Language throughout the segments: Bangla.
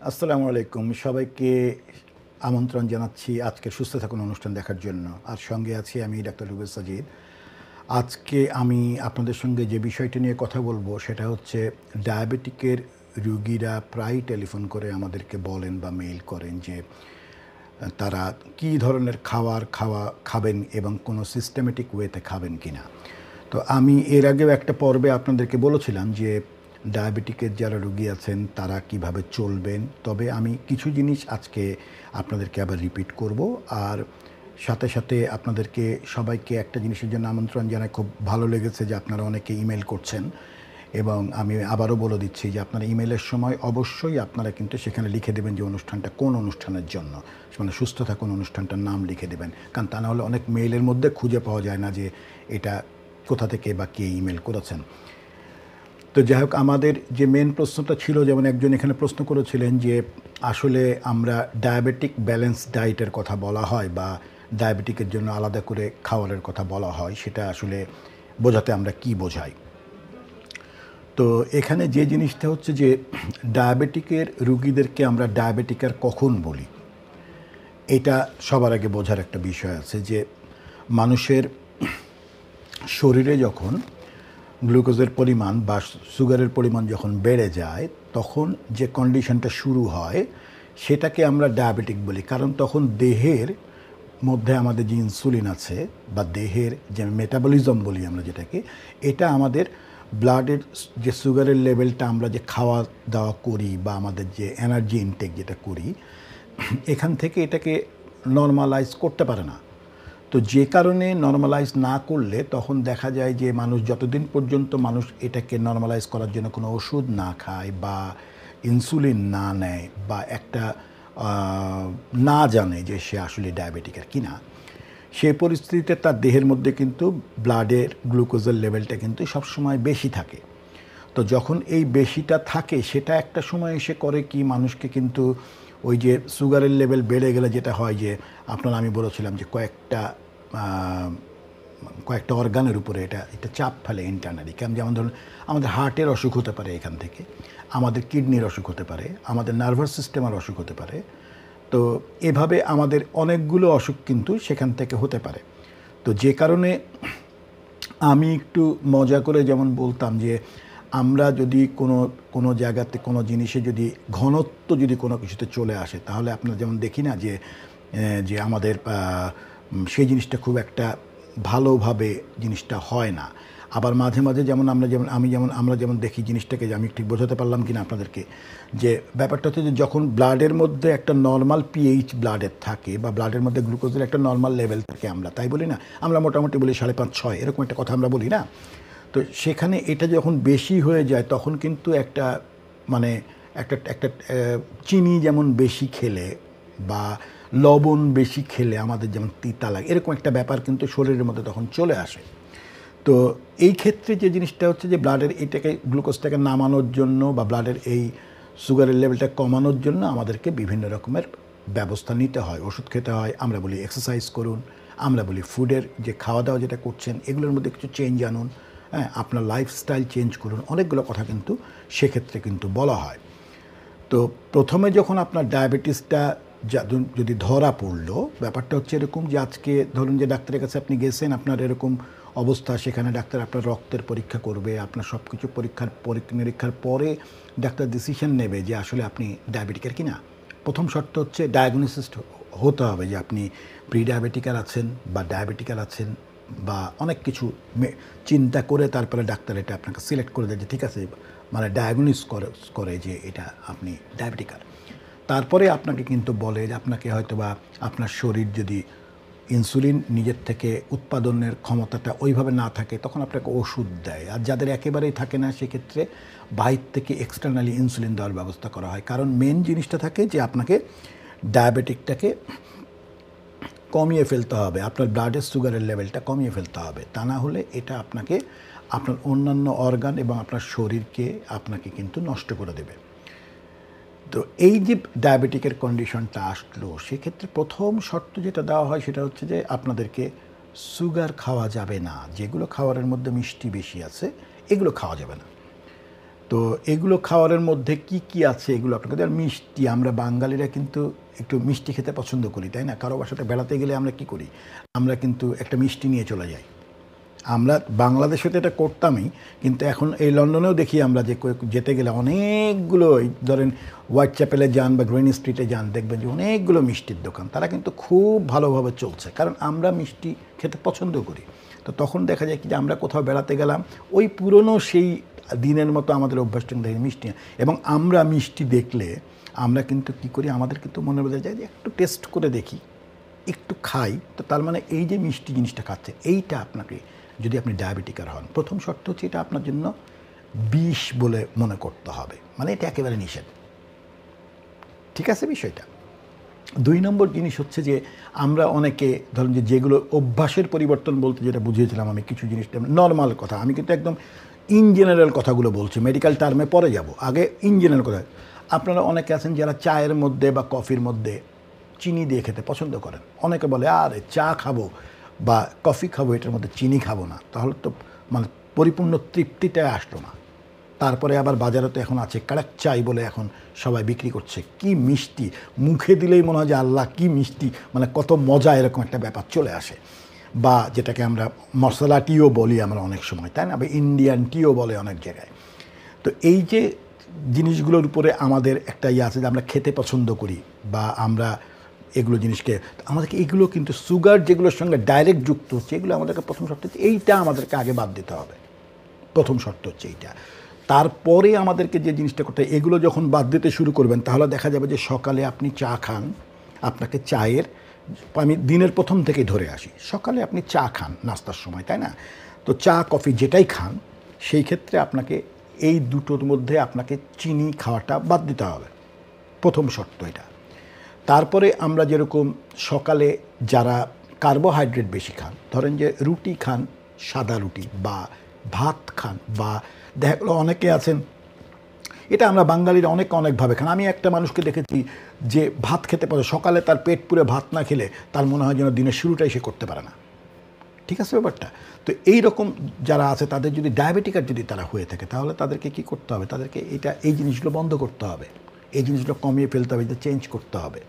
আসসালামু আলাইকুম। সবাইকে আমন্ত্রণ জানাচ্ছি আজকের সুস্থ থাকুন অনুষ্ঠান দেখার জন্য। আর সঙ্গে আছি আমি ডাক্তার রুবেল সাজিদ। আজকে আমি আপনাদের সঙ্গে যে বিষয়টি নিয়ে কথা বলবো সেটা হচ্ছে ডায়াবেটিকের রুগীরা প্রায়ই টেলিফোন করে আমাদেরকে বলেন বা মেইল করেন যে তারা কী ধরনের খাবেন এবং কোনো সিস্টেমেটিক ওয়েতে খাবেন কিনা। তো আমি এর আগেও একটা পর্বে আপনাদেরকে বলেছিলাম যে ডায়াবেটিকের যারা রোগী আছেন তারা কিভাবে চলবেন, তবে আমি কিছু জিনিস আজকে আপনাদেরকে আবার রিপিট করব। আর সাথে সাথে আপনাদেরকে সবাইকে একটা জিনিসের জন্য আমন্ত্রণ জানাই। খুব ভালো লেগেছে যে আপনারা অনেকে ইমেল করছেন, এবং আমি আবারও বলে দিচ্ছি যে আপনারা ইমেলের সময় অবশ্যই আপনারা কিন্তু সেখানে লিখে দেবেন যে অনুষ্ঠানটা কোন অনুষ্ঠানের জন্য, মানে সুস্থ থাকুন অনুষ্ঠানটার নাম লিখে দেবেন, কারণ তা না হলে অনেক মেইলের মধ্যে খুঁজে পাওয়া যায় না যে এটা কোথা থেকে বা কে ইমেল করেছেন। তো যাই হোক, আমাদের যে মেন প্রশ্নটা ছিল, যেমন একজন এখানে প্রশ্ন করেছিলেন যে আসলে আমরা ডায়াবেটিক ব্যালেন্স ডায়েটের কথা বলা হয় বা ডায়াবেটিকের জন্য আলাদা করে খাবারের কথা বলা হয়, সেটা আসলে বোঝাতে আমরা কি বোঝাই। তো এখানে যে জিনিসটা হচ্ছে যে ডায়াবেটিকের রুগীদেরকে আমরা ডায়াবেটিকার কখন বলি, এটা সবার আগে বোঝার একটা বিষয় আছে যে মানুষের শরীরে যখন গ্লুকোজের পরিমাণ বা সুগারের পরিমাণ যখন বেড়ে যায় তখন যে কন্ডিশনটা শুরু হয় সেটাকে আমরা ডায়াবেটিক বলি। কারণ তখন দেহের মধ্যে আমাদের যে ইনসুলিন আছে বা দেহের যে মেটাবলিজম বলি আমরা যেটাকে, এটা আমাদের ব্লাডের যে সুগারের লেভেলটা আমরা যে খাওয়া দাওয়া করি বা আমাদের যে এনার্জি ইনটেক যেটা করি, এখান থেকে এটাকে নর্মালাইজ করতে পারে না। তো যে কারণে নর্মালাইজ না করলে তখন দেখা যায় যে মানুষ যতদিন পর্যন্ত মানুষ এটাকে নর্মালাইজ করার জন্য কোনো ওষুধ না খায় বা ইনসুলিন না নেয় বা একটা না জানে যে সে আসলে ডায়াবেটিকের কিনা, সেই পরিস্থিতিতে তার দেহের মধ্যে কিন্তু ব্লাডের গ্লুকোজের লেভেলটা কিন্তু সবসময় বেশি থাকে। তো যখন এই বেশিটা থাকে সেটা একটা সময় এসে করে কি, মানুষকে কিন্তু ওই যে সুগারের লেভেল বেড়ে গেলে যেটা হয় যে আপনার আমি বলেছিলাম যে কয়েকটা অর্গানের উপরে এটা চাপ ফেলে ইন্টারনালি। যেমন ধরুন আমাদের হার্টের অসুখ হতে পারে এখান থেকে, আমাদের কিডনির অসুখ হতে পারে, আমাদের নার্ভাস সিস্টেমের অসুখ হতে পারে। তো এভাবে আমাদের অনেকগুলো অসুখ কিন্তু সেখান থেকে হতে পারে। তো যে কারণে আমি একটু মজা করে যেমন বলতাম যে আমরা যদি কোনো জায়গাতে কোনো জিনিসে যদি ঘনত্ব যদি কোনো কিছুতে চলে আসে, তাহলে আপনারা যেমন দেখি না যে আমাদের সেই জিনিসটা খুব একটা ভালোভাবে জিনিসটা হয় না। আবার মাঝে মাঝে যেমন আমরা যেমন দেখি জিনিসটাকে, যে আমি ঠিক বোঝাতে পারলাম কিনা আপনাদেরকে, যে ব্যাপারটা হচ্ছে যে যখন ব্লাডের মধ্যে একটা নর্মাল পিএইচ ব্লাডের থাকে বা ব্লাডের মধ্যে গ্লুকোজের একটা নর্মাল লেভেল থাকে, আমরা তাই বলি না, আমরা মোটামুটি বলি 5.5-6 এরকম একটা কথা আমরা বলি না। তো সেখানে এটা যখন বেশি হয়ে যায় তখন কিন্তু একটা মানে একটা চিনি যেমন বেশি খেলে বা লবণ বেশি খেলে আমাদের যেমন তিতা লাগে, এরকম একটা ব্যাপার কিন্তু শরীরের মধ্যে তখন চলে আসে। তো এই ক্ষেত্রে যে জিনিসটা হচ্ছে যে ব্লাডের এটাকে গ্লুকোজটাকে নামানোর জন্য বা ব্লাডের এই সুগারের লেভেলটা কমানোর জন্য আমাদেরকে বিভিন্ন রকমের ব্যবস্থা নিতে হয়, ওষুধ খেতে হয়। আমরা বলি এক্সারসাইজ করুন, আমরা বলি ফুডের যে খাওয়া দাওয়া যেটা করছেন এগুলোর মধ্যে কিছু চেঞ্জ আনুন, হ্যাঁ, আপনার লাইফস্টাইল চেঞ্জ করুন, অনেকগুলো কথা কিন্তু সেক্ষেত্রে কিন্তু বলা হয়। তো প্রথমে যখন আপনার ডায়াবেটিসটা যদি ধরা পড়লো, ব্যাপারটা হচ্ছে এরকম যে আজকে ধরুন যে ডাক্তারের কাছে আপনি গেছেন, আপনার এরকম অবস্থা, সেখানে ডাক্তার আপনার রক্তের পরীক্ষা করবে, আপনার সব কিছু পরীক্ষা নিরীক্ষার পরে ডাক্তার ডিসিশন নেবে যে আসলে আপনি ডায়াবেটিকের কিনা। প্রথম শর্ত হচ্ছে ডায়াগনোসিস হতে হবে যে আপনি প্রি ডায়াবেটিকার আছেন বা ডায়াবেটিকার আছেন বা অনেক কিছু চিন্তা করে তারপরে ডাক্তার এটা আপনাকে সিলেক্ট করে দেয় যে ঠিক আছে, মানে ডায়াগনোস করে যে এটা আপনি ডায়াবেটিকার। তারপরে আপনাকে কিন্তু বলে যে আপনাকে হয়তো বা আপনার শরীর যদি ইনসুলিন নিজের থেকে উৎপাদনের ক্ষমতাটা ওইভাবে না থাকে তখন আপনাকে ওষুধ দেয়। আর যাদের একেবারেই থাকে না সেক্ষেত্রে বাইরে থেকে এক্সটার্নালি ইনসুলিন দেওয়ার ব্যবস্থা করা হয়। কারণ মেন জিনিসটা থাকে যে আপনাকে ডায়াবেটিকটাকে কমিয়ে ফেলতে হবে, আপনার ব্লাডের সুগারের লেভেলটা কমিয়ে ফেলতে হবে, তা না হলে এটা আপনাকে আপনার অন্যান্য অর্গান এবং আপনার শরীরকে আপনাকে কিন্তু নষ্ট করে দেবে। তো এই যে ডায়াবেটিকের কন্ডিশনটা আসলো, সেক্ষেত্রে প্রথম শর্ত যেটা দেওয়া হয় সেটা হচ্ছে যে আপনাদেরকে সুগার খাওয়া যাবে না, যেগুলো খাবারের মধ্যে মিষ্টি বেশি আছে এগুলো খাওয়া যাবে না। তো এগুলো খাওয়ারের মধ্যে কি কি আছে এগুলো আপনাকে, আর মিষ্টি, আমরা বাঙালিরা কিন্তু একটু মিষ্টি খেতে পছন্দ করি, তাই না? কারো বাসাতে বেড়াতে গেলে আমরা কি করি, আমরা কিন্তু একটা মিষ্টি নিয়ে চলে যাই। আমরা বাংলাদেশে তো এটা করতামই, কিন্তু এখন এই লন্ডনেও দেখি আমরা যে যেতে গেলে অনেকগুলো, ধরেন হোয়াইট চ্যাপেলে যান বা গ্রিন স্ট্রিটে যান, দেখবেন যে অনেকগুলো মিষ্টির দোকান, তারা কিন্তু খুব ভালোভাবে চলছে, কারণ আমরা মিষ্টি খেতে পছন্দ করি। তো তখন দেখা যায় কি যে আমরা কোথাও বেড়াতে গেলাম, ওই পুরনো সেই দিনের মতো আমাদের অভ্যাসটা দেখি মিষ্টি, এবং আমরা মিষ্টি দেখলে আমরা কিন্তু কী করি, আমাদের কিন্তু মনে বোঝা যায় যে একটু টেস্ট করে দেখি, একটু খাই। তো তার মানে এই যে মিষ্টি জিনিসটা খাচ্ছে, এইটা আপনাকে, যদি আপনি ডায়াবেটিকার হন, প্রথম শর্ত হচ্ছে এটা আপনার জন্য বিষ বলে মনে করতে হবে, মানে এটা একেবারে নিষেধ। ঠিক আছে বিষয়টা। 2 নম্বর জিনিস হচ্ছে যে আমরা অনেকে ধরুন যে যেগুলো অভ্যাসের পরিবর্তন বলতে যেটা বুঝিয়েছিলাম আমি, কিছু জিনিস নর্মাল কথা, আমি কিন্তু একদম ইন জেনারেল কথাগুলো বলছি, মেডিকেল টার্মে পরে যাব, আগে ইন জেনারেল কথা। আপনারা অনেকে আছেন যারা চায়ের মধ্যে বা কফির মধ্যে চিনি দিয়ে খেতে পছন্দ করেন। অনেকে বলে আরে চা খাবো বা কফি খাবো, এটার মধ্যে চিনি খাবো না, তাহলে তো মানে পরিপূর্ণ তৃপ্তিটাই আসলো না। তারপরে আবার বাজারে তো এখন আছে কাড়াক চাই বলে এখন সবাই বিক্রি করছে, কি মিষ্টি, মুখে দিলেই মনে হয় যে আল্লাহ কি মিষ্টি, মানে কত মজা, এরকম একটা ব্যাপার চলে আসে। বা যেটাকে আমরা মশলা টিও বলি আমরা অনেক সময়, তাই না, বা ইন্ডিয়ান টিও বলে অনেক জায়গায়। তো এই যে জিনিসগুলোর উপরে আমাদের একটা ইয়ে আছে যে আমরা খেতে পছন্দ করি, বা আমরা এগুলো জিনিসকে, আমাদেরকে এগুলো কিন্তু সুগার যেগুলোর সঙ্গে ডাইরেক্ট যুক্ত হচ্ছে, এগুলো আমাদেরকে প্রথম শর্ত হচ্ছে এইটা আমাদেরকে আগে বাদ দিতে হবে, প্রথম শর্ত হচ্ছে এইটা। তারপরে আমাদেরকে যে জিনিসটা করতে, এগুলো যখন বাদ দিতে শুরু করবেন, তাহলে দেখা যাবে যে সকালে আপনি চা খান, আপনাকে চায়ের, আমি দিনের প্রথম থেকেই ধরে আসি, সকালে আপনি চা খান নাস্তার সময়, তাই না? তো চা কফি যেটাই খান, সেই ক্ষেত্রে আপনাকে এই দুটোর মধ্যে আপনাকে চিনি খাওয়াটা বাদ দিতে হবে, প্রথম শর্ত এটা। তারপরে আমরা যেরকম সকালে যারা কার্বোহাইড্রেট বেশি খান, ধরেন যে রুটি খান, সাদা রুটি, বা ভাত খান, বা দেখা গেলো অনেকে আছেন, এটা আমরা বাঙালিরা অনেকভাবে খান। আমি একটা মানুষকে দেখেছি যে ভাত খেতে পারে, সকালে তার পেট পুরে ভাত না খেলে তার মনে হয় যেন দিনের শুরুটাই সে করতে পারে না। ঠিক আছে ব্যাপারটা? তো এই রকম যারা আছে, তাদের যদি ডায়াবেটিকার যদি তারা হয়ে থাকে, তাহলে তাদেরকে কি করতে হবে, তাদেরকে এই জিনিসগুলো বন্ধ করতে হবে, এই জিনিসগুলো কমিয়ে ফেলতে হবে, এটা চেঞ্জ করতে হবে।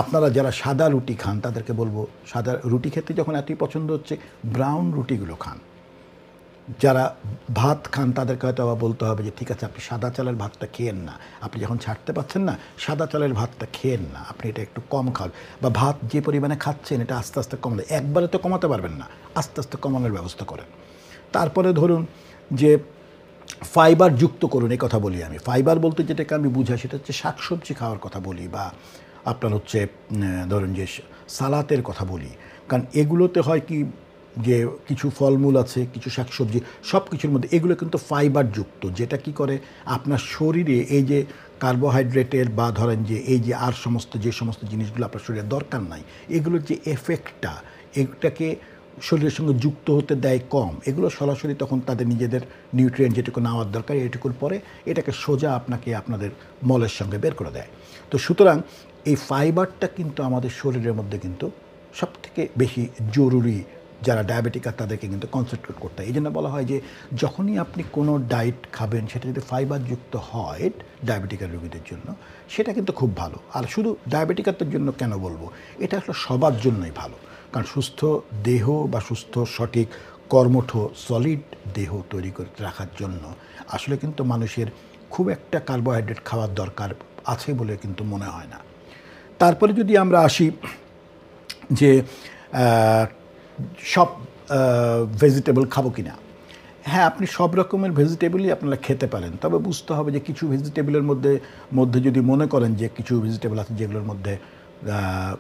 আপনারা যারা সাদা রুটি খান, তাদেরকে বলবো সাদা রুটি খেতে যখন এতই পছন্দ হচ্ছে, ব্রাউন রুটিগুলো খান। যারা ভাত খান, তাদেরকে হয়তো আবার বলতে হবে যে ঠিক আছে, আপনি সাদা চালের ভাতটা খেয়েন না, আপনি যখন ছাড়তে পারছেন না, সাদা চালের ভাতটা খেয়েন না, আপনি এটা একটু কম খান, বা ভাত যে পরিমাণে খাচ্ছেন এটা আস্তে আস্তে কমাতে, একবারে তো কমাতে পারবেন না, আস্তে আস্তে কমানোর ব্যবস্থা করেন। তারপরে ধরুন যে ফাইবার যুক্ত করুন, এই কথা বলি আমি। ফাইবার বলতে যেটাকে আমি বুঝাই, সেটা হচ্ছে শাকসবজি খাওয়ার কথা বলি, বা আপনার হচ্ছে ধরুন যে সালাতের কথা বলি। কারণ এগুলোতে হয় কি যে কিছু ফলমূল আছে, কিছু শাকসবজি, সব কিছুর মধ্যে এগুলো কিন্তু ফাইবার যুক্ত, যেটা কি করে আপনার শরীরে এই যে কার্বোহাইড্রেটের, বা ধরেন যে এই যে আর যে সমস্ত জিনিসগুলো আপনার শরীরে দরকার নাই, এগুলোর যে এফেক্টটা, এটাকে শরীরের সঙ্গে যুক্ত হতে দেয় কম। এগুলো সরাসরি তখন তাদের নিজেদের নিউট্রিয়েন্ট যেটুকু নেওয়ার দরকার, এটুকুর পরে এটাকে সোজা আপনাদের মলের সঙ্গে বের করে দেয়। তো সুতরাং এই ফাইবারটা কিন্তু আমাদের শরীরের মধ্যে কিন্তু সবথেকে বেশি জরুরি, যারা ডায়াবেটিক আর তাদেরকে কিন্তু কনসেন্ট্রেট করতে হয়। এই জন্য বলা হয় যে যখনই আপনি কোনো ডায়েট খাবেন, সেটা যদি ফাইবারযুক্ত হয় ডায়াবেটিকের রোগীদের জন্য, সেটা কিন্তু খুব ভালো। আর শুধু ডায়াবেটিকারদের জন্য কেন বলবো, এটা আসলে সবার জন্যই ভালো। কারণ সুস্থ দেহ বা সুস্থ সঠিক কর্মঠ সলিড দেহ তৈরি করে রাখার জন্য আসলে কিন্তু মানুষের খুব একটা কার্বোহাইড্রেট খাওয়ার দরকার আছে বলে কিন্তু মনে হয় না। তারপরে যদি আমরা আসি যে সব ভেজিটেবল খাবো কি না, হ্যাঁ, আপনি সব রকমের ভেজিটেবলই আপনারা খেতে পারেন, তবে বুঝতে হবে যে কিছু ভেজিটেবলের মধ্যে যদি মনে করেন যে কিছু ভেজিটেবল আছে যেগুলোর মধ্যে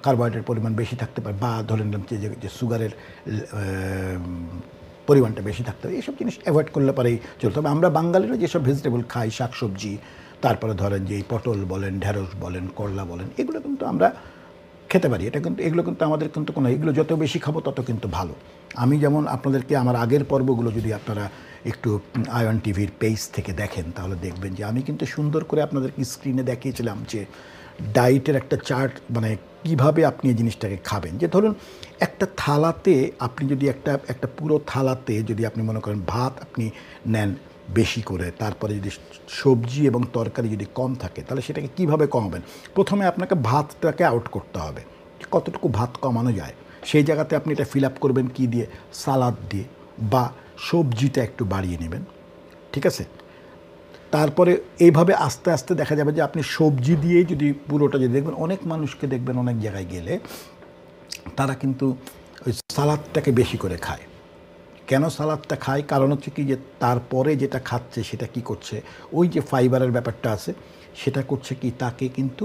কার্বোহাইড্রেট পরিমাণ বেশি থাকতে পারে, বা ধরেন যে সুগারের পরিমাণটা বেশি থাকতে হবে, এইসব জিনিস অ্যাভয়েড করলে পারেই চলতে হবে। আমরা বাঙালিরা যেসব ভেজিটেবল খাই, শাকসবজি, তারপরে ধরেন যে এই পটল বলেন, ঢেঁড়স বলেন, করলা বলেন, এগুলো কিন্তু আমরা খেতে পারি। এগুলো কিন্তু আমাদের কিন্তু কোনো, এগুলো যত বেশি খাবো তত কিন্তু ভালো। আমি যেমন আপনাদেরকে আমার আগের পর্বগুলো যদি আপনারা একটু আয়ন টিভির পেজ থেকে দেখেন, তাহলে দেখবেন যে আমি কিন্তু সুন্দর করে আপনাদেরকে স্ক্রিনে দেখিয়েছিলাম যে ডায়েটের একটা চার্ট, মানে কিভাবে আপনি এই জিনিসটাকে খাবেন। যে ধরুন একটা থালাতে আপনি যদি একটা পুরো থালাতে যদি আপনি মনে করেন ভাত আপনি নেন বেশি করে, তারপরে যদি সবজি এবং তরকারি যদি কম থাকে, তাহলে সেটাকে কিভাবে কমাবেন? প্রথমে আপনাকে ভাতটাকে আউট করতে হবে, কতটুকু ভাত কমানো যায়। সেই জায়গাতে আপনি এটা ফিল আপ করবেন কি দিয়ে? সালাদ দিয়ে, বা সবজিটা একটু বাড়িয়ে নেবেন, ঠিক আছে? তারপরে এইভাবে আস্তে আস্তে দেখা যাবে যে আপনি সবজি দিয়েই যদি পুরোটা, যদি দেখবেন অনেক মানুষকে দেখবেন অনেক জায়গায় গেলে তারা কিন্তু ওই সালাদটাকে বেশি করে খায়। কেন সালাদটা খায়? কারণ হচ্ছে কি, যে তারপরে যেটা খাচ্ছে সেটা কি করছে, ওই যে ফাইবারের ব্যাপারটা আছে সেটা করছে কি, তাকে কিন্তু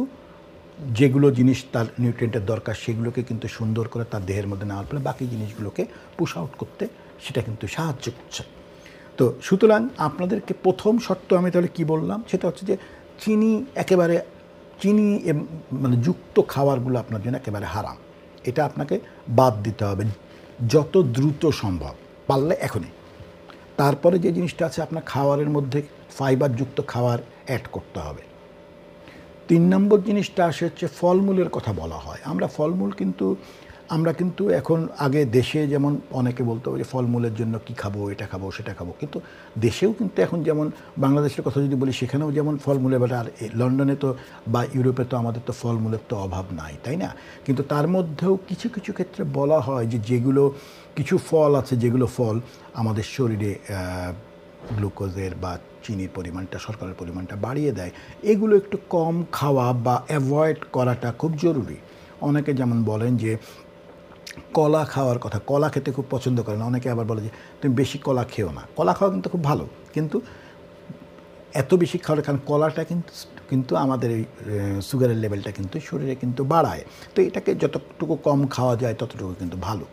যেগুলো জিনিস তার নিউট্রিয়েন্টের দরকার সেগুলোকে কিন্তু সুন্দর করে তার দেহের মধ্যে নেওয়ার ফলে বাকি জিনিসগুলোকে পুশ আউট করতে সেটা কিন্তু সাহায্য করছে। তো সুতরাং আপনাদেরকে প্রথম শর্ত আমি তাহলে কি বললাম, সেটা হচ্ছে যে চিনি একেবারে, চিনি মানে যুক্ত খাবারগুলো আপনার জন্য একেবারে হারাম। এটা আপনাকে বাদ দিতে হবে যত দ্রুত সম্ভব, পারলে এখনই। তারপরে যে জিনিসটা আছে, আপনার খাবারের মধ্যে ফাইবারযুক্ত খাবার অ্যাড করতে হবে। 3 নম্বর জিনিসটা আসে হচ্ছে ফলমূলের কথা বলা হয়। আমরা কিন্তু এখন, আগে দেশে যেমন অনেকে বলতো যে ফলমূলের জন্য কি খাবো, এটা খাবো সেটা খাবো, কিন্তু দেশেও কিন্তু এখন যেমন বাংলাদেশের কথা যদি বলি, সেখানেও যেমন ফলমূলের ব্যাপারে, আর লন্ডনে তো বা ইউরোপে তো আমাদের তো ফলমূলের তো অভাব নাই, তাই না? কিন্তু তার মধ্যেও কিছু কিছু ক্ষেত্রে বলা হয় যে যেগুলো কিছু ফল আছে, যেগুলো ফল আমাদের শরীরে গ্লুকোজের বা চিনির পরিমাণটা, শর্করার পরিমাণটা বাড়িয়ে দেয়, এগুলো একটু কম খাওয়া বা অ্যাভয়েড করাটা খুব জরুরি। অনেকে যেমন বলেন যে কলা খাওয়ার কথা, কলা খেতে খুব পছন্দ করেন, অনেকে আবার বলে যে তুমি বেশি কলা খেও না। কলা খাওয়া কিন্তু খুব ভালো, কিন্তু এত বেশি খাওয়ার কারণ কলাটা কিন্তু কিন্তু আমাদের এই সুগারের লেভেলটা কিন্তু শরীরে কিন্তু বাড়ায়। তো এটাকে যতটুকু কম খাওয়া যায় ততটুকু কিন্তু ভালো।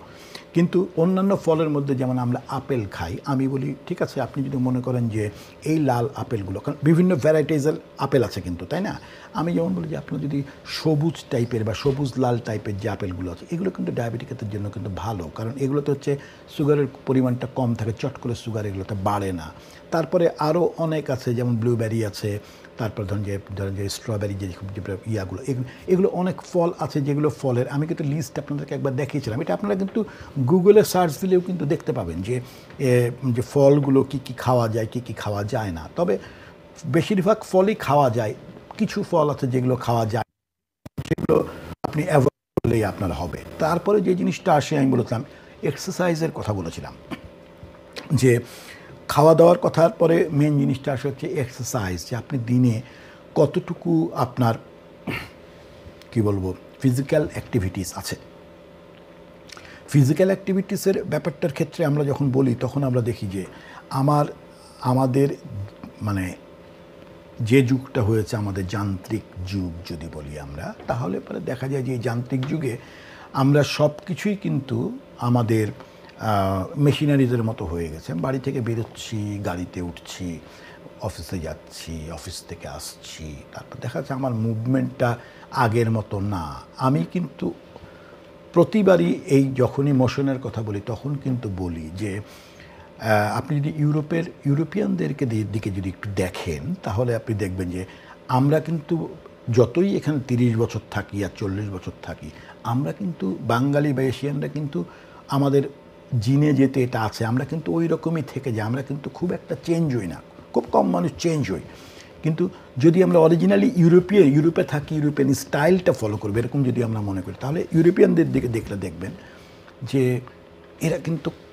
কিন্তু অন্যান্য ফলের মধ্যে যেমন আমরা আপেল খাই, আমি বলি ঠিক আছে, আপনি যদি মনে করেন যে এই লাল আপেলগুলো, কারণ বিভিন্ন ভ্যারাইটিজের আপেল আছে কিন্তু, তাই না? আমি যেমন বলি যে আপনার যদি সবুজ টাইপের বা সবুজ লাল টাইপের যে আপেলগুলো আছে, এগুলো কিন্তু ডায়াবেটিকের জন্য কিন্তু ভালো, কারণ এগুলোতে হচ্ছে সুগারের পরিমাণটা কম থাকে, চট করে সুগার এগুলোতে বাড়ে না। তারপরে আরও অনেক আছে, যেমন ব্লুবেরি আছে, তারপর ধরেন যে স্ট্রবেরি, যে ইয়াগুলো, এগুলো অনেক ফল আছে, যেগুলো ফলের আমি কিন্তু লিস্ট আপনাদেরকে একবার দেখিয়েছিলাম। এটা আপনারা কিন্তু গুগলে সার্চ দিলেও কিন্তু দেখতে পাবেন যে যে ফলগুলো কী কী খাওয়া যায়, কী কী খাওয়া যায় না। তবে বেশিরভাগ ফলই খাওয়া যায়, কিছু ফল আছে যেগুলো খাওয়া যায়, সেগুলো আপনি অ্যাভয়েড করলেই আপনার হবে। তারপরে যে জিনিসটা আসে, আমি বলেছিলাম এক্সারসাইজের কথা বলেছিলাম, যে খাওয়া দাওয়ার কথার পরে মেন জিনিসটা আসে হচ্ছে এক্সারসাইজ, যে আপনি দিনে কতটুকু আপনার কি বলবো ফিজিক্যাল অ্যাক্টিভিটিস আছে। ফিজিক্যাল অ্যাক্টিভিটিসের ব্যাপারটার ক্ষেত্রে আমরা যখন বলি, তখন আমরা দেখি যে আমাদের মানে যে যুগটা হয়েছে আমাদের যান্ত্রিক যুগ যদি বলি আমরা, তাহলে পরে দেখা যায় যে এই যান্ত্রিক যুগে আমরা সব কিছুই কিন্তু আমাদের মেশিনারিজের মতো হয়ে গেছে। বাড়ি থেকে বেরোচ্ছি, গাড়িতে উঠছি, অফিসে যাচ্ছি, অফিস থেকে আসছি, তারপর দেখা যাচ্ছে আমার মুভমেন্টটা আগের মতো না। আমি কিন্তু প্রতিবারই এই যখনই মোশনের কথা বলি, তখন কিন্তু বলি যে আপনি যদি ইউরোপিয়ানদেরকে দিকে যদি একটু দেখেন, তাহলে আপনি দেখবেন যে আমরা কিন্তু যতই এখানে 30 বছর থাকি আর 40 বছর থাকি, আমরা কিন্তু বাঙালি বা এশিয়ানরা কিন্তু আমাদের জিনে যেতে এটা আছে, আমরা কিন্তু ওই রকমই থেকে যাই, আমরা কিন্তু খুব একটা চেঞ্জ হই না, খুব কম মানুষ চেঞ্জ হই। কিন্তু যদি আমরা অরিজিনালি ইউরোপে থাকি, ইউরোপিয়ান স্টাইলটা ফলো করবে এরকম যদি আমরা মনে করি, তাহলে ইউরোপিয়ানদের দিকে দেখলে দেখবেন যে এরা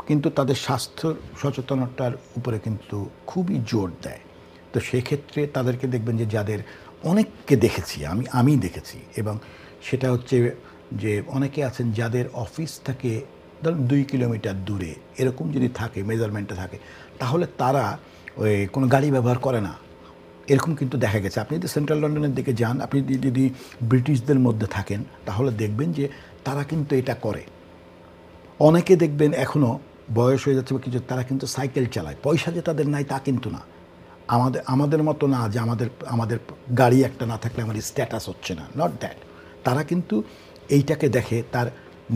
কিন্তু তাদের স্বাস্থ্য সচেতনতার উপরে কিন্তু খুবই জোর দেয়। তো সেক্ষেত্রে তাদেরকে দেখবেন যে যাদের অনেককে দেখেছি, আমি দেখেছি, এবং সেটা হচ্ছে যে অনেকে আছেন যাদের অফিস থাকে ধরুন 2 কিলোমিটার দূরে, এরকম যদি থাকে, মেজারমেন্টে থাকে, তাহলে তারা ওই কোনো গাড়ি ব্যবহার করে না, এরকম কিন্তু দেখা গেছে। আপনি যদি সেন্ট্রাল লন্ডনের দিকে যান, আপনি যদি ব্রিটিশদের মধ্যে থাকেন, তাহলে দেখবেন যে তারা কিন্তু এটা করে। অনেকে দেখবেন এখনও বয়স হয়ে যাচ্ছে বা কিছু, তারা কিন্তু সাইকেল চালায়। পয়সা যে তাদের নাই তা কিন্তু না, আমাদের মতো না যে আমাদের গাড়ি একটা না থাকলে আমার স্ট্যাটাস হচ্ছে না, নট দ্যাট। তারা কিন্তু এইটাকে দেখে তার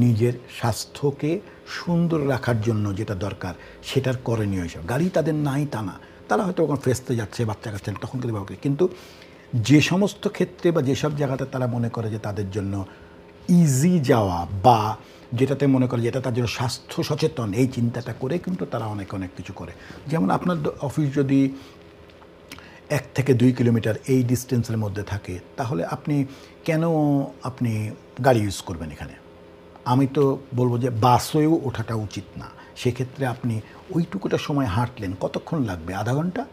নিজের স্বাস্থ্যকে সুন্দর রাখার জন্য যেটা দরকার সেটার করণীয় হিসাবে। গাড়ি তাদের নাই তা না, তারা হয়তো ওখানে ফেস্তে যাচ্ছে, বাচ্চা কাচ্চা, তখন কিন্তু কিন্তু যে সমস্ত ক্ষেত্রে বা যেসব জায়গাতে তারা মনে করে যে তাদের জন্য ইজি যাওয়া বা যেটাতে মনে করে যেটা তার জন্য স্বাস্থ্য সচেতন, এই চিন্তাটা করে কিন্তু তারা অনেক অনেক কিছু করে। যেমন আপনার অফিস যদি 1 থেকে 2 কিলোমিটার এই ডিস্টেন্সের মধ্যে থাকে, তাহলে আপনি কেন আপনি গাড়ি ইউজ করবেন এখানে? আমি তো বলবো যে বাসেও ওঠাটা উচিত না। সেক্ষেত্রে আপনি ওইটুকুটা সময় হাঁটলেন, কতক্ষণ লাগবে? আধা ঘন্টা,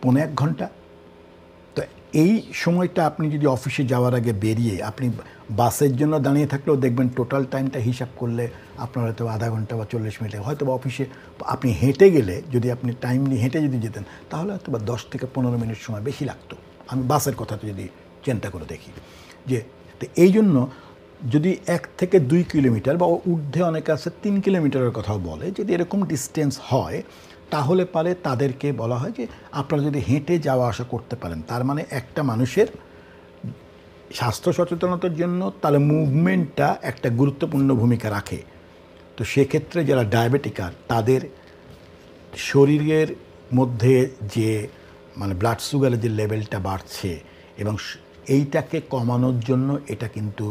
পৌনে 1 ঘন্টা। তো এই সময়টা আপনি যদি অফিসে যাওয়ার আগে বেরিয়ে আপনি বাসের জন্য দাঁড়িয়ে থাকলেও দেখবেন টোটাল টাইমটা হিসাব করলে আপনার হয়তো আধা ঘন্টা বা 40 মিনিটে, হয়তো বা অফিসে আপনি হেঁটে গেলে, যদি আপনি টাইম নিয়ে হেঁটে যদি যেতেন, তাহলে হয়তো বা 10 থেকে 15 মিনিট সময় বেশি লাগতো। আমি বাসের কথা যদি চিন্তা করে দেখি, যে তো এই জন্য যদি 1 থেকে 2 কিলোমিটার বা ঊর্ধ্বে অনেকে আছে 3 কিলোমিটারের কথাও বলে, যদি এরকম ডিস্টেন্স হয়, তাহলে পারে তাদেরকে বলা হয় যে আপনারা যদি হেঁটে যাওয়া আসা করতে পারেন, তার মানে একটা মানুষের স্বাস্থ্য সচেতনতার জন্য তাহলে মুভমেন্টটা একটা গুরুত্বপূর্ণ ভূমিকা রাখে। তো সেক্ষেত্রে যারা ডায়াবেটিকার, তাদের শরীরের মধ্যে যে মানে ব্লাড সুগারের যে লেভেলটা বাড়ছে, এবং এইটাকে কমানোর জন্য এটা কিন্তু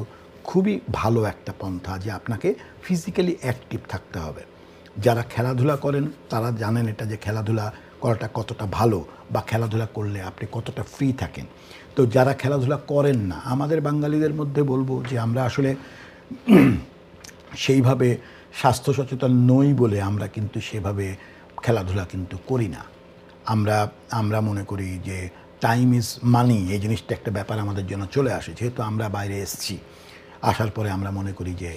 খুবই ভালো একটা পন্থা যে আপনাকে ফিজিক্যালি অ্যাক্টিভ থাকতে হবে। যারা খেলাধুলা করেন তারা জানেন এটা, যে খেলাধুলা করাটা কতটা ভালো, বা খেলাধুলা করলে আপনি কতটা ফ্রি থাকেন। তো যারা খেলাধুলা করেন না, আমাদের বাঙালিদের মধ্যে বলবো যে আমরা আসলে সেইভাবে স্বাস্থ্য সচেতন নই বলে আমরা কিন্তু সেভাবে খেলাধুলা কিন্তু করি না। আমরা মনে করি যে টাইম ইজ মানি, এই জিনিসটা একটা ব্যাপার আমাদের জন্য চলে আসে। যেহেতু আমরা বাইরে এসেছি, আসার পরে আমরা মনে করি যে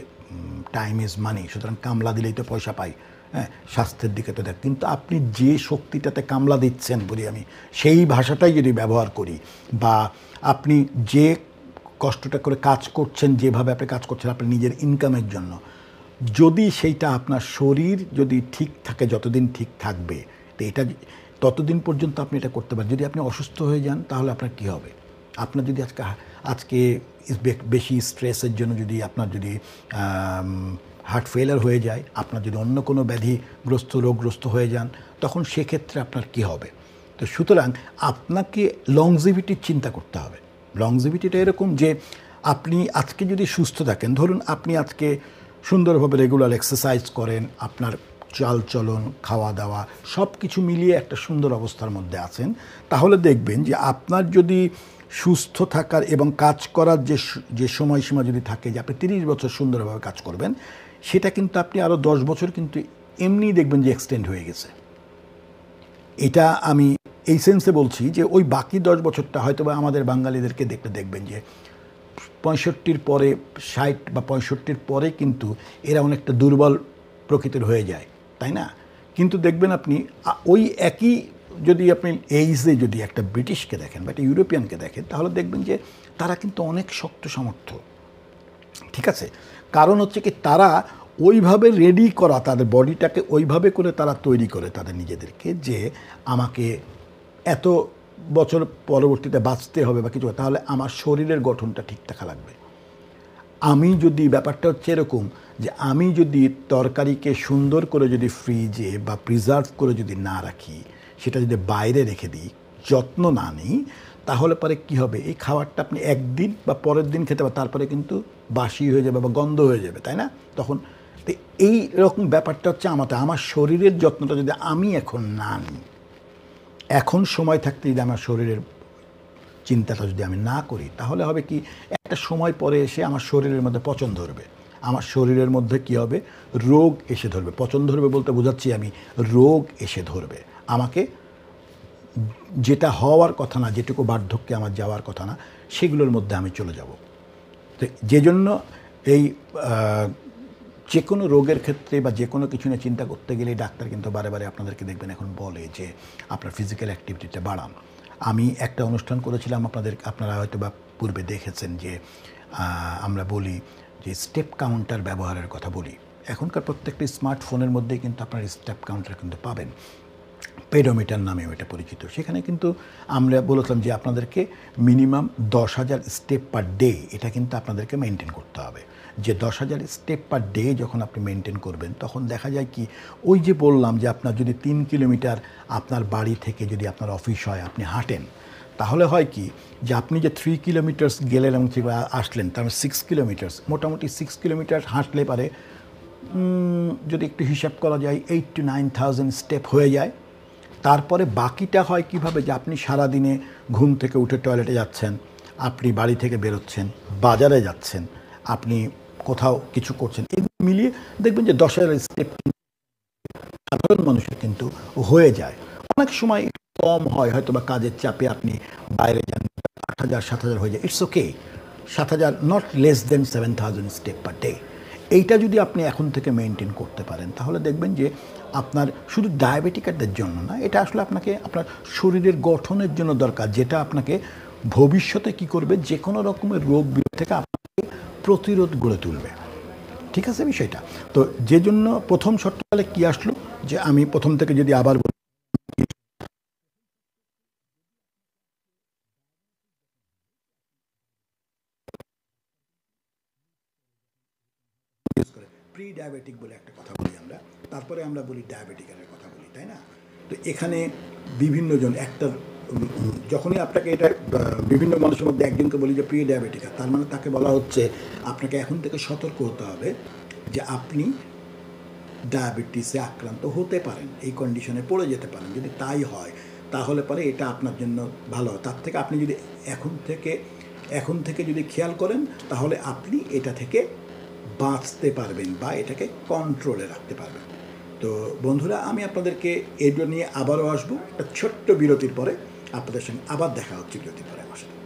টাইম ইজ মানি, সুতরাং কামলা দিলেই তো পয়সা পাই। হ্যাঁ, স্বাস্থ্যের দিকে তো দেখ, কিন্তু আপনি যে শক্তিটাতে কামলা দিচ্ছেন বলি আমি, সেই ভাষাটাই যদি ব্যবহার করি, বা আপনি যে কষ্টটা করে কাজ করছেন, যেভাবে আপনি কাজ করছেন আপনার নিজের ইনকামের জন্য, যদি সেইটা আপনার শরীর যদি ঠিক থাকে, যতদিন ঠিক থাকবে, তো এটা ততদিন পর্যন্ত আপনি এটা করতে পারেন। যদি আপনি অসুস্থ হয়ে যান, তাহলে আপনার কী হবে? আপনার যদি আজকে বেশি স্ট্রেসের জন্য যদি আপনার যদি হার্ট ফেলার হয়ে যায়, আপনার যদি অন্য কোনো রোগগ্রস্ত হয়ে যান, তখন সেক্ষেত্রে আপনার কী হবে? তো সুতরাং আপনাকে লংজিভিটির চিন্তা করতে হবে। লংজিভিটিটা এরকম যে আপনি আজকে যদি সুস্থ থাকেন, ধরুন আপনি আজকে সুন্দরভাবে রেগুলার এক্সারসাইজ করেন, আপনার চালচলন, খাওয়া দাওয়া সব কিছু মিলিয়ে একটা সুন্দর অবস্থার মধ্যে আছেন, তাহলে দেখবেন যে আপনার যদি সুস্থ থাকার এবং কাজ করার যে সময়সীমা যদি থাকে, যে আপনি 30 বছর সুন্দরভাবে কাজ করবেন, সেটা কিন্তু আপনি আরও 10 বছর কিন্তু এমনিই দেখবেন যে এক্সটেন্ড হয়ে গেছে। এটা আমি এই সেন্সে বলছি যে ওই বাকি 10 বছরটা হয়তো বা আমাদের বাঙালিদেরকে দেখবেন যে 65 পরে, 60 বা 65 পরে কিন্তু এরা অনেকটা দুর্বল প্রকৃতির হয়ে যায়, তাই না? কিন্তু দেখবেন আপনি ওই একই যদি আপনি এইজে যদি একটা ব্রিটিশকে দেখেন বা একটা ইউরোপিয়ানকে দেখেন, তাহলে দেখবেন যে তারা কিন্তু অনেক শক্ত সামর্থ্য। ঠিক আছে, কারণ হচ্ছে কি তারা ওইভাবে রেডি করা, তাদের বডিটাকে ওইভাবে করে তারা তৈরি করে তাদের নিজেদেরকে, যে আমাকে এত বছর পরবর্তীতে বাঁচতে হবে বা কিছু, তাহলে আমার শরীরের গঠনটা ঠিক থাকা লাগবে। আমি যদি ব্যাপারটা হচ্ছে এরকম যে আমি যদি তরকারিকে সুন্দর করে যদি ফ্রিজে বা প্রিজার্ভ করে যদি না রাখি, সেটা যদি বাইরে রেখে দিই, যত্ন না নিই, তাহলে পরে কী হবে? এই খাবারটা আপনি একদিন বা পরের দিন খেতে পারেন, তারপরে কিন্তু বাসি হয়ে যাবে বা গন্ধ হয়ে যাবে, তাই না? তখন তো এই রকম ব্যাপারটা হচ্ছে আমার শরীরের যত্নটা যদি আমি এখন না নিই, এখন সময় থাকতে যদি আমার শরীরের চিন্তাটা যদি আমি না করি, তাহলে হবে কি, একটা সময় পরে এসে আমার শরীরের মধ্যে পচন ধরবে। আমার শরীরের মধ্যে কি হবে? রোগ এসে ধরবে। পচন ধরবে বলতে বোঝাচ্ছি আমি, রোগ এসে ধরবে। আমাকে যেটা হওয়ার কথা না, যেটুকু বার্ধক্যে আমার যাওয়ার কথা না, সেগুলোর মধ্যে আমি চলে যাব। তো যে জন্য এই যে কোনো রোগের ক্ষেত্রে বা যে কোনো কিছু নিয়ে চিন্তা করতে গেলেই ডাক্তার কিন্তু বারে বারে আপনাদেরকে দেখবেন এখন বলে যে আপনার ফিজিক্যাল অ্যাক্টিভিটিটা বাড়ান। আমি একটা অনুষ্ঠান করেছিলাম, আপনারা হয়তো বা পূর্বে দেখেছেন যে আমরা বলি যে স্টেপ কাউন্টার ব্যবহারের কথা বলি। এখনকার প্রত্যেকটি স্মার্টফোনের মধ্যেই কিন্তু আপনার স্টেপ কাউন্টার কিন্তু পাবেন, পেডোমিটার নামেও এটা পরিচিত। সেখানে কিন্তু আমরা বলেছিলাম যে আপনাদেরকে মিনিমাম 10,000 স্টেপ পার ডে, এটা কিন্তু আপনাদেরকে মেনটেন করতে হবে। যে 10,000 স্টেপ পার ডে যখন আপনি মেনটেন করবেন, তখন দেখা যায় কি, ওই যে বললাম যে আপনার যদি 3 কিলোমিটার আপনার বাড়ি থেকে যদি আপনার অফিস হয়, আপনি হাঁটেন, তাহলে হয় কি যে আপনি যে 3 কিলোমিটার্স গেলেন এবং আসলেন, তার 6 কিলোমিটার্স, মোটামুটি 6 কিলোমিটার হাঁটলে পারে যদি একটু হিসাব করা যায় 8,000 to 9,000 স্টেপ হয়ে যায়। তারপরে বাকিটা হয় কিভাবে, যে আপনি সারাদিনে ঘুম থেকে উঠে টয়লেটে যাচ্ছেন, আপনি বাড়ি থেকে বেরোচ্ছেন, বাজারে যাচ্ছেন, আপনি কোথাও কিছু করছেন, এগুলো মিলিয়ে দেখবেন যে 10,000 স্টেপ সাধারণ মানুষের কিন্তু হয়ে যায়। অনেক সময় কম হয়, হয়তো বা কাজের চাপে আপনি বাইরে যান, 8,000 7,000 হয়ে যায়, it's okay. 7,000 not less than 7,000 step per day. এইটা যদি আপনি এখন থেকে মেনটেন করতে পারেন, তাহলে দেখবেন যে আপনার শুধু ডায়াবেটিকারদের জন্য না, এটা আসলে আপনাকে আপনার শরীরের গঠনের জন্য দরকার, যেটা আপনাকে ভবিষ্যতে কি করবে, যে কোনো রকমের রোগ বিরোধ থেকে আপনাকে প্রতিরোধ গড়ে তুলবে। ঠিক আছে বিষয়টা? তো যে জন্য প্রথম শর্তকালে কি আসলো, যে আমি প্রথম থেকে যদি আবার বলি, প্রি ডায়াবেটিক বলে একটা কথা বলি আমরা, তারপরে আমরা বলি ডায়াবেটিকের কথা বলি, তাই না? তো এখানে বিভিন্ন জন একটা যখনই আপনাকে এটা বিভিন্ন মানুষের মধ্যে একজনকে বলি যে প্রি ডায়াবেটিকা, তার মানে তাকে বলা হচ্ছে আপনাকে এখন থেকে সতর্ক হতে হবে যে আপনি ডায়াবেটিসে আক্রান্ত হতে পারেন, এই কন্ডিশনে পড়ে যেতে পারেন। যদি তাই হয় তাহলে পরে এটা আপনার জন্য ভালো। তার থেকে আপনি যদি এখন থেকে যদি খেয়াল করেন, তাহলে আপনি এটা থেকে বাঁচতে পারবেন বা এটাকে কন্ট্রোলে রাখতে পারবেন। তো বন্ধুরা, আমি আপনাদেরকে এগুলো নিয়ে আবারও আসবো একটা ছোট্ট বিরতির পরে। আপনাদের সঙ্গে আবার দেখা হচ্ছে বিরতির পরে আমার সাথে।